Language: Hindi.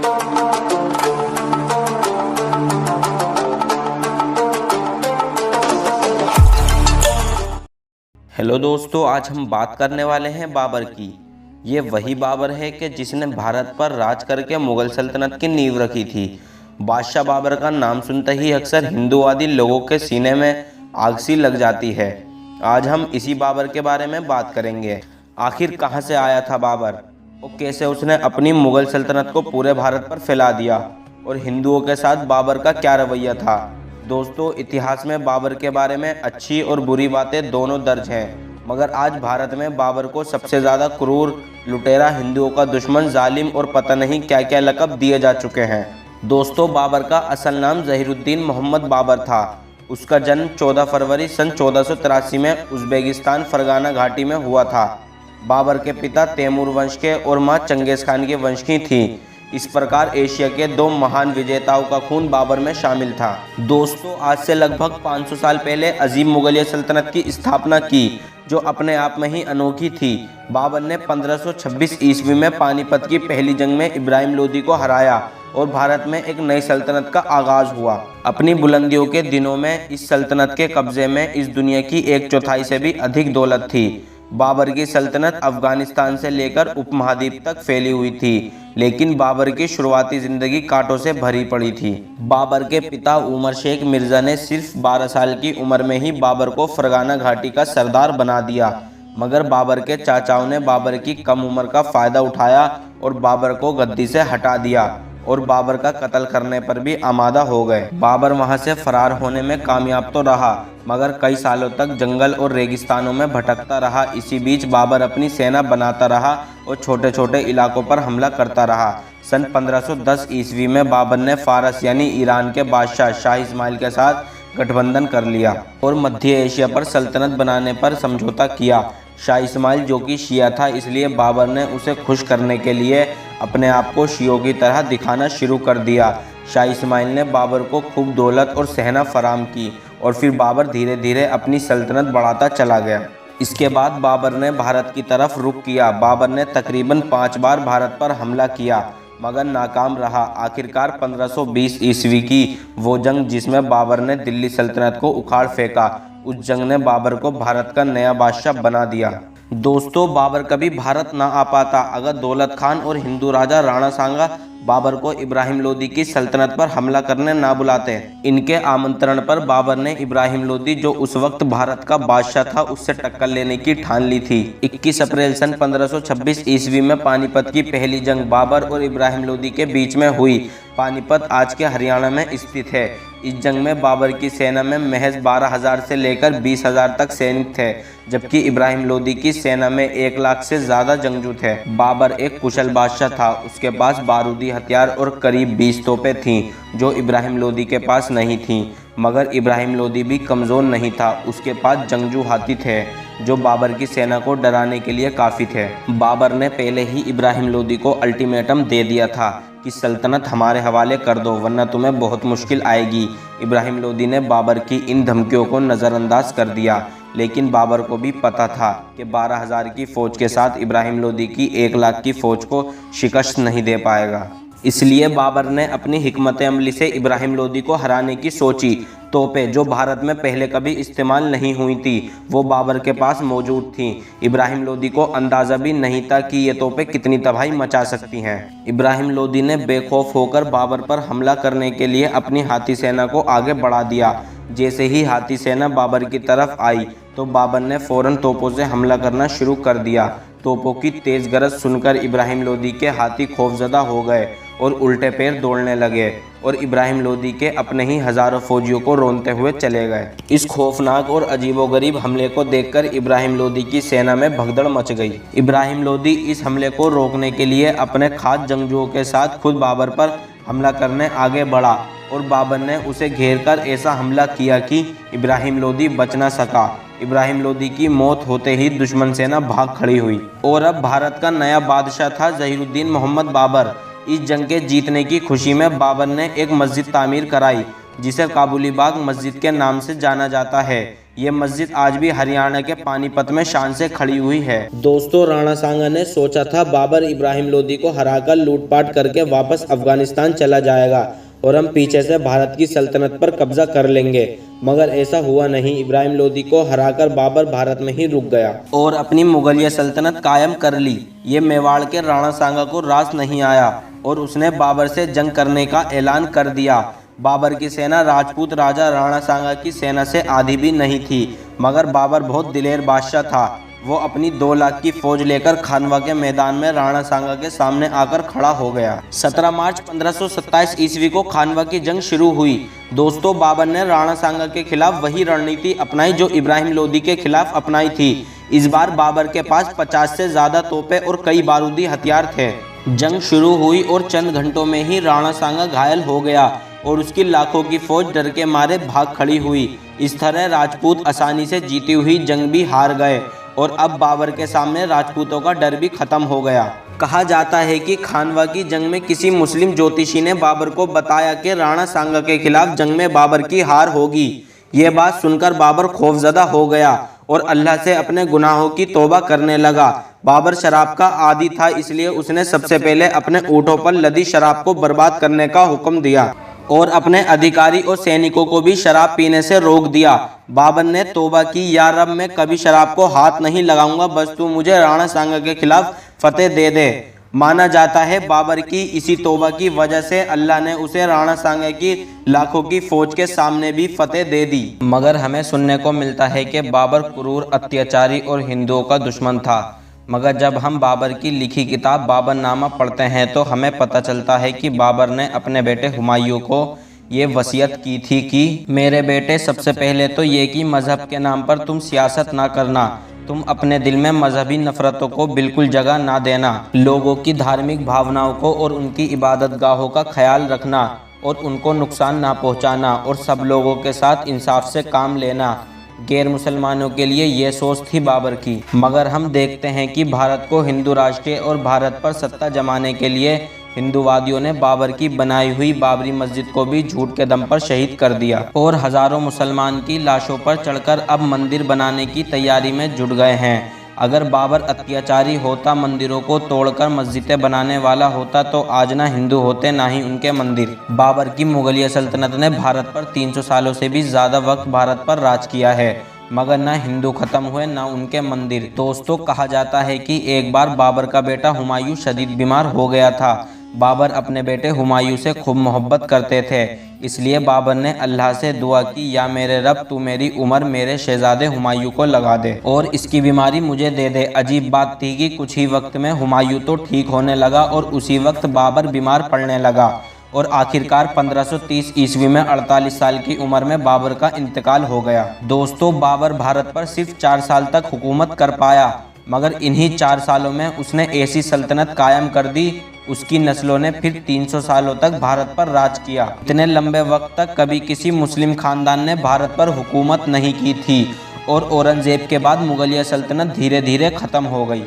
हेलो दोस्तों, आज हम बात करने वाले हैं बाबर की। ये वही बाबर है कि जिसने भारत पर राज करके मुगल सल्तनत की नींव रखी थी। बादशाह बाबर का नाम सुनते ही अक्सर हिंदूवादी लोगों के सीने में आग सी लग जाती है। आज हम इसी बाबर के बारे में बात करेंगे। आखिर कहाँ से आया था बाबर और कैसे उसने अपनी मुगल सल्तनत को पूरे भारत पर फैला दिया, और हिंदुओं के साथ बाबर का क्या रवैया था। दोस्तों, इतिहास में बाबर के बारे में अच्छी और बुरी बातें दोनों दर्ज हैं, मगर आज भारत में बाबर को सबसे ज़्यादा क्रूर, लुटेरा, हिंदुओं का दुश्मन, जालिम और पता नहीं क्या क्या लक़ब दिए जा चुके हैं। दोस्तों, बाबर का असल नाम ज़हीरुद्दीन मोहम्मद बाबर था। उसका जन्म 14 फरवरी सन 1483 में उज़्बेकिस्तान फरगाना घाटी में हुआ था। बाबर के पिता तैमूर वंश के और माँ चंगेज़ खान के वंश की थी। इस प्रकार एशिया के दो महान विजेताओं का खून बाबर में शामिल था। दोस्तों, आज से लगभग 500 साल पहले अजीम मुगलिया सल्तनत की स्थापना की, जो अपने आप में ही अनोखी थी। बाबर ने 1526 ईस्वी में पानीपत की पहली जंग में इब्राहिम लोदी को हराया और भारत में एक नई सल्तनत का आगाज हुआ। अपनी बुलंदियों के दिनों में इस सल्तनत के कब्जे में इस दुनिया की 1/4 से भी अधिक दौलत थी। बाबर की सल्तनत अफगानिस्तान से लेकर उपमहाद्वीप तक फैली हुई थी, लेकिन बाबर की शुरुआती जिंदगी कांटों से भरी पड़ी थी। बाबर के पिता उमर शेख मिर्जा ने सिर्फ 12 साल की उम्र में ही बाबर को फरगाना घाटी का सरदार बना दिया, मगर बाबर के चाचाओं ने बाबर की कम उम्र का फायदा उठाया और बाबर को गद्दी से हटा दिया और बाबर का कत्ल करने पर भी आमादा हो गए। बाबर वहां से फरार होने में कामयाब तो रहा, मगर कई सालों तक जंगल और रेगिस्तानों में भटकता रहा। इसी बीच बाबर अपनी सेना बनाता रहा और छोटे छोटे इलाकों पर हमला करता रहा। सन 1510 ईस्वी में बाबर ने फारस यानी ईरान के बादशाह शाह इस्माइल के साथ गठबंधन कर लिया और मध्य एशिया पर सल्तनत बनाने पर समझौता किया। शाह इस्माइल जो कि शिया था, इसलिए बाबर ने उसे खुश करने के लिए अपने आप को शियों की तरह दिखाना शुरू कर दिया। शाह इस्माइल ने बाबर को खूब दौलत और सहना फराम की और फिर बाबर धीरे धीरे अपनी सल्तनत बढ़ाता चला गया। इसके बाद बाबर ने भारत की तरफ रुख किया। बाबर ने तकरीबन 5 बार भारत पर हमला किया, मगर नाकाम रहा। आखिरकार 1520 ईस्वी की वो जंग जिसमें बाबर ने दिल्ली सल्तनत को उखाड़ फेंका, उस जंग ने बाबर को भारत का नया बादशाह बना दिया। दोस्तों, बाबर कभी भारत ना आ पाता अगर दौलत खान और हिंदू राजा राणा सांगा बाबर को इब्राहिम लोदी की सल्तनत पर हमला करने ना बुलाते। इनके आमंत्रण पर बाबर ने इब्राहिम लोदी, जो उस वक्त भारत का बादशाह था, उससे टक्कर लेने की ठान ली थी। 21 अप्रैल सन 1526 ईस्वी में पानीपत की पहली जंग बाबर और इब्राहिम लोदी के बीच में हुई। पानीपत आज के हरियाणा में स्थित है। इस जंग में बाबर की सेना में महज 12,000 से लेकर 20,000 तक सैनिक थे, जबकि इब्राहिम लोदी की सेना में 1 लाख से ज़्यादा जंगजू थे। बाबर एक कुशल बादशाह था। उसके पास बारूदी हथियार और करीब 20 तोपें थीं, जो इब्राहिम लोदी के पास नहीं थीं। मगर इब्राहिम लोदी भी कमज़ोर नहीं था। उसके पास जंगजू हाथी थे, जो बाबर की सेना को डराने के लिए काफ़ी थे। बाबर ने पहले ही इब्राहिम लोदी को अल्टीमेटम दे दिया था कि सल्तनत हमारे हवाले कर दो, वरना तुम्हें बहुत मुश्किल आएगी। इब्राहिम लोदी ने बाबर की इन धमकियों को नज़रअंदाज कर दिया, लेकिन बाबर को भी पता था कि 12,000 की फ़ौज के साथ इब्राहिम लोदी की 1 लाख की फ़ौज को शिकस्त नहीं दे पाएगा। इसलिए बाबर ने अपनी हिकमत अमली से इब्राहिम लोदी को हराने की सोची। तोपें जो भारत में पहले कभी इस्तेमाल नहीं हुई थी, वो बाबर के पास मौजूद थीं। इब्राहिम लोदी को अंदाज़ा भी नहीं था कि ये तोपें कितनी तबाही मचा सकती हैं। इब्राहिम लोदी ने बेखौफ होकर बाबर पर हमला करने के लिए अपनी हाथी सेना को आगे बढ़ा दिया। जैसे ही हाथी सेना बाबर की तरफ आई, तो बाबर ने फ़ौरन तोपों से हमला करना शुरू कर दिया। तोपों की तेज़ गरज सुनकर इब्राहिम लोदी के हाथी खौफजदा हो गए और उल्टे पैर दौड़ने लगे, और इब्राहिम लोदी के अपने ही हज़ारों फौजियों को रोनते हुए चले गए। इस खौफनाक और अजीबोगरीब हमले को देखकर इब्राहिम लोदी की सेना में भगदड़ मच गई। इब्राहिम लोदी इस हमले को रोकने के लिए अपने खास जंगजुओं के साथ खुद बाबर पर हमला करने आगे बढ़ा, और बाबर ने उसे घेरकर ऐसा हमला किया कि इब्राहिम लोदी बच न सका। इब्राहिम लोदी की मौत होते ही दुश्मन सेना भाग खड़ी हुई, और अब भारत का नया बादशाह था ज़हीरुद्दीन मोहम्मद बाबर। इस जंग के जीतने की खुशी में बाबर ने एक मस्जिद तामीर कराई जिसे काबुली बाग मस्जिद के नाम से जाना जाता है। ये मस्जिद आज भी हरियाणा के पानीपत में शान से खड़ी हुई है। दोस्तों, राणा सांगा ने सोचा था बाबर इब्राहिम लोदी को हराकर लूटपाट करके वापस अफगानिस्तान चला जाएगा और हम पीछे से भारत की सल्तनत पर कब्जा कर लेंगे, मगर ऐसा हुआ नहीं। इब्राहिम लोदी को हराकर बाबर भारत में ही रुक गया और अपनी मुगलिया सल्तनत कायम कर ली। ये मेवाड़ के राणा सांगा को रास नहीं आया और उसने बाबर से जंग करने का ऐलान कर दिया। बाबर की सेना राजपूत राजा राणा सांगा की सेना से आधी भी नहीं थी, मगर बाबर बहुत दिलेर बादशाह था। वो अपनी 2 लाख की फौज लेकर खानवा के मैदान में राणा सांगा के सामने आकर खड़ा हो गया। 17 मार्च 1527 ईस्वी को खानवा की जंग शुरू हुई। दोस्तों, बाबर ने राणा सांगा के खिलाफ वही रणनीति अपनाई जो इब्राहिम लोदी के खिलाफ अपनाई थी। इस बार बाबर के पास 50 से ज्यादा तोपें और कई बारूदी हथियार थे। जंग शुरू हुई और चंद घंटों में ही राणा सांगा घायल हो गया और उसकी लाखों की फौज डर के मारे भाग खड़ी हुई। इस तरह राजपूत आसानी से जीती हुई जंग भी हार गए और अब बाबर के सामने राजपूतों का डर भी खत्म हो गया। कहा जाता है कि खानवा की जंग में किसी मुस्लिम ज्योतिषी ने बाबर को बताया कि राणा सांगा के खिलाफ जंग में बाबर की हार होगी। ये बात सुनकर बाबर खौफजदा हो गया और अल्लाह से अपने गुनाहों की तौबा करने लगा। बाबर शराब का आदी था, इसलिए उसने सबसे पहले अपने ऊँटों पर लदी शराब को बर्बाद करने का हुक्म दिया और अपने अधिकारी और सैनिकों को भी शराब पीने से रोक दिया। बाबर ने तौबा की, या रब, मैं कभी शराब को हाथ नहीं लगाऊंगा, बस तू मुझे राणा सांगा के खिलाफ फतेह दे दे। माना जाता है बाबर की इसी तौबा की वजह से अल्लाह ने उसे राणा सांगा की लाखों की फौज के सामने भी फतेह दे दी। मगर हमें सुनने को मिलता है कि बाबर क्रूर, अत्याचारी और हिंदुओं का दुश्मन था। मगर जब हम बाबर की लिखी किताब बाबरनामा पढ़ते हैं तो हमें पता चलता है कि बाबर ने अपने बेटे हुमायूं को ये वसीयत की थी कि मेरे बेटे, सबसे पहले तो ये कि मज़हब के नाम पर तुम सियासत ना करना, तुम अपने दिल में मजहबी नफरतों को बिल्कुल जगह ना देना, लोगों की धार्मिक भावनाओं को और उनकी इबादत गाहों का ख्याल रखना और उनको नुकसान ना पहुंचाना और सब लोगों के साथ इंसाफ से काम लेना। गैर मुसलमानों के लिए ये सोच थी बाबर की। मगर हम देखते हैं कि भारत को हिंदू राष्ट्र और भारत पर सत्ता जमाने के लिए हिंदूवादियों ने बाबर की बनाई हुई बाबरी मस्जिद को भी झूठ के दम पर शहीद कर दिया और हजारों मुसलमान की लाशों पर चढ़कर अब मंदिर बनाने की तैयारी में जुट गए हैं। अगर बाबर अत्याचारी होता, मंदिरों को तोड़कर मस्जिदें बनाने वाला होता, तो आज ना हिंदू होते ना ही उनके मंदिर। बाबर की मुगलिया सल्तनत ने भारत पर 300 सालों से भी ज़्यादा वक्त भारत पर राज किया है, मगर ना हिंदू खत्म हुए ना उनके मंदिर। दोस्तों, कहा जाता है कि एक बार बाबर का बेटा हुमायूं शदीद बीमार हो गया था। बाबर अपने बेटे हुमायूं से खूब मोहब्बत करते थे, इसलिए बाबर ने अल्लाह से दुआ की, या मेरे रब, तू मेरी उम्र मेरे शहजादे हुमायूं को लगा दे और इसकी बीमारी मुझे दे दे। अजीब बात थी कि कुछ ही वक्त में हुमायूं तो ठीक होने लगा और उसी वक्त बाबर बीमार पड़ने लगा और आखिरकार 1530 ईस्वी में 48 साल की उम्र में बाबर का इंतकाल हो गया। दोस्तों, बाबर भारत पर सिर्फ 4 साल तक हुकूमत कर पाया, मगर इन्हीं 4 सालों में उसने ऐसी सल्तनत कायम कर दी, उसकी नस्लों ने फिर 300 सालों तक भारत पर राज किया। इतने लंबे वक्त तक कभी किसी मुस्लिम खानदान ने भारत पर हुकूमत नहीं की थी और औरंगजेब के बाद मुगलिया सल्तनत धीरे धीरे खत्म हो गई।